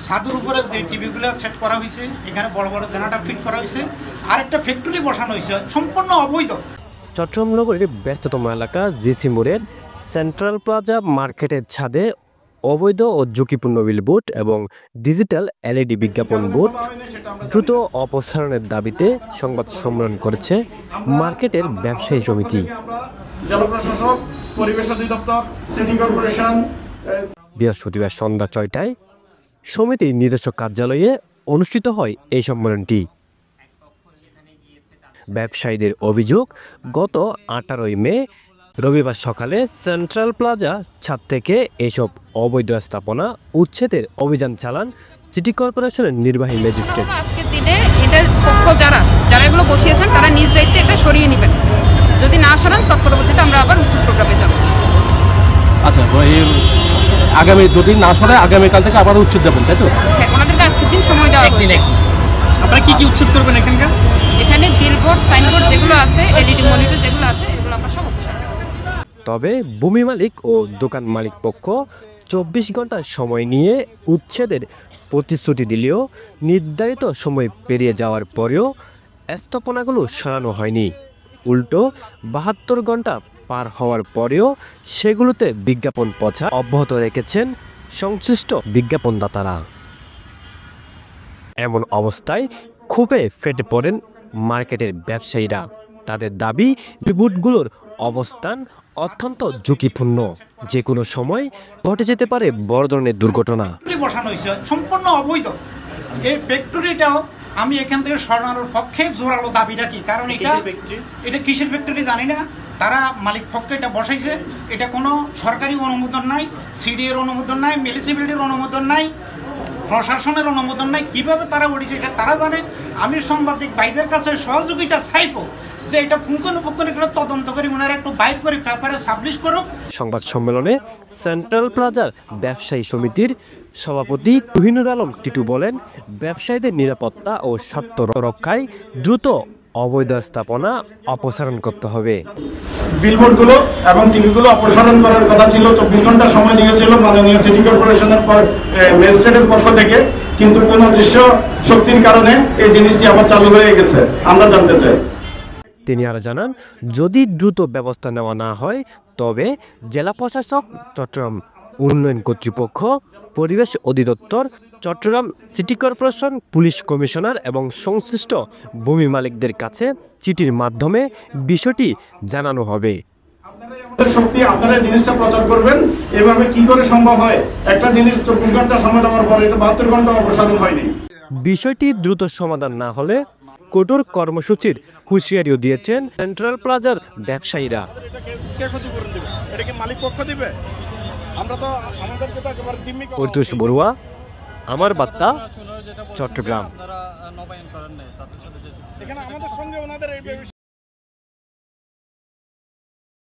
ছাদের উপরে যে টিভিগুলো সেট করা হয়েছে, এখানে বড় বড় জেনারেটর ফিট করা হয়েছে, আর একটা ফ্যাক্টরি বসানো হয়েছে, সম্পূর্ণ অবৈধ। চট্টগ্রাম নগরীর ব্যস্ততম এলাকা জিসি মোড়ের সেন্ট্রাল প্লাজা মার্কেটের ছাদে অবৈধ ও ঝুঁকিপূর্ণ বিলবোর্ড এবং ডিজিটাল এলইডি বিজ্ঞাপন বোর্ড দ্রুত অপসারণের দাবিতে সংবাদ সম্মেলন করেছে মার্কেটের ব্যবসায়ী সমিতি। জেলা প্রশাসক, পরিবেশ অধিদপ্তর, সিটি কর্পোরেশন। বৃহস্পতিবার সন্ধ্যা ৬টায় সমিতির নির্দেশক কার্যালয়ে অনুষ্ঠিত হয় এই সম্মেলনটি। ব্যবসায়ীদের অভিযোগ, গত 18 মে রবিবার সকালে সেন্ট্রাল প্লাজা ছাদ থেকে এসব অবৈধ স্থাপনা উচ্ছেদের অভিযান চালান সিটি কর্পোরেশনের নির্বাহী ম্যাজিস্ট্রেট। আজকের দিনে এটার পক্ষ যারা এগুলো বসিয়েছেন তারা নিজ দায়িত্বে এটা সরিয়ে নেবেন। যদি না সরান তৎপরবর্তীতে আমরা আবার উচ্ছেদ প্রোগ্রামে যাব। আচ্ছা, আগামী যদি না সরায় আগামীকাল থেকে আবার উচ্ছেদ যাবেন, তাই তো? হ্যাঁ, ওনাদেরকে আজকের দিন সময় দেওয়া হয়েছে। আপনারা কি উচ্ছেদ করবেন এখানকার? এখানে বিলবোর্ড, সাইনবোর্ড যেগুলো আছে, এলইডি মনিটর যেগুলো আছে, এগুলো আমরা সব অপসারণ করব। তবে ভূমি মালিক ও দোকান মালিক পক্ষ 24 ঘন্টা সময় নিয়ে উচ্ছেদের প্রতিশ্রুতি দিলেও নির্ধারিত সময় পেরিয়ে যাওয়ার পরেও স্থাপনাগুলো সরানো হয়নি। উল্টো 72 ঘন্টা পার হওয়ার পরেও সেগুলোতে বিজ্ঞাপন প্রচার অব্যাহত রেখেছেন সংশ্লিষ্ট বিজ্ঞাপনদাতারা। এমন অবস্থায় ক্ষোভে ফেটে পড়েন মার্কেটের ব্যবসায়ীরা। তাদের দাবি, বিলবোর্ডগুলোর অবস্থান অত্যন্ত ঝুঁকিপূর্ণ, যে কোনো সময় ঘটে যেতে পারে বড় ধরনের দুর্ঘটনা। বসানো হয়েছে সম্পূর্ণ অবৈধ। এই ফ্যাক্টরিটাও আমি এখান থেকে সরানোর পক্ষে জোরালো দাবি রাখি, কারণ এটা কিসের ফ্যাক্টরি জানি না। তারা মালিক পক্ষে এটা বসাইছে, এটা কোনো সরকারি অনুমোদন নাই, সিডি এর অনুমোদন নাই, মিউনিসিপ্যালিটির অনুমোদন নাই, প্রশাসনের অনুমোদন নাই। কিভাবে তারা উঠেছে এটা তারা জানে। আমি সাংবাদিক ভাইদের কাছে সহযোগিতা চাইবো যে এটা পুঙ্খানুপুঙ্খানু করে তদন্ত করে ওনারা একটু বাইর করে পেপারে পাবলিশ করুক। সংবাদ সম্মেলনে সেন্ট্রাল প্লাজার ব্যবসায়ী সমিতির সভাপতি তুহিনুর আলম টিটু বলেন, ব্যবসায়ীদের নিরাপত্তা ও স্বার্থ রক্ষায় দ্রুত অবৈধ স্থাপনা অপসারণ করতে হবে। বিলবোর্ডগুলো এবং টিভিগুলো অপসারণ করার কথা ছিল, 24 ঘন্টা সময় দিয়েছিল মাননীয় সিটি কর্পোরেশনের ম্যাজিস্ট্রেটের পক্ষ থেকে, কিন্তু কোন অদৃশ্য শক্তির কারণে এই জিনিসটি আবার চালু হয়ে গেছে। আমরা জানতে চাই। তিনি আরও জানান, যদি দ্রুত ব্যবস্থা নেওয়া না হয় তবে জেলা প্রশাসক, চট্টগ্রাম উন্নয়ন কর্তৃপক্ষ, পরিবেশ অধিদপ্তর, Chattogram city corporation, police commissioner এবং সংশ্লিষ্ট ভূমি মালিকদের কাছে চিঠির মাধ্যমে বিষয়টি জানানো হবে। আমাদের শক্তি, আপনারা জিনিসটা প্রচার করবেন। এভাবে কি করে সম্ভব হয়? একটা জিনিস 24 ঘন্টা সময় দেওয়ার পর এটা 72 ঘন্টা অপসারণ হয়নি। বিষয়টি দ্রুত সমাধান না হলে কঠোর কর্মসূচির হুঁশিয়ারিও দিয়েছেন সেন্ট্রাল প্লাজার ব্যবসায়ীরা। পরিতোষ বড়ুয়া, আমার বার্তা, চট্টগ্রাম।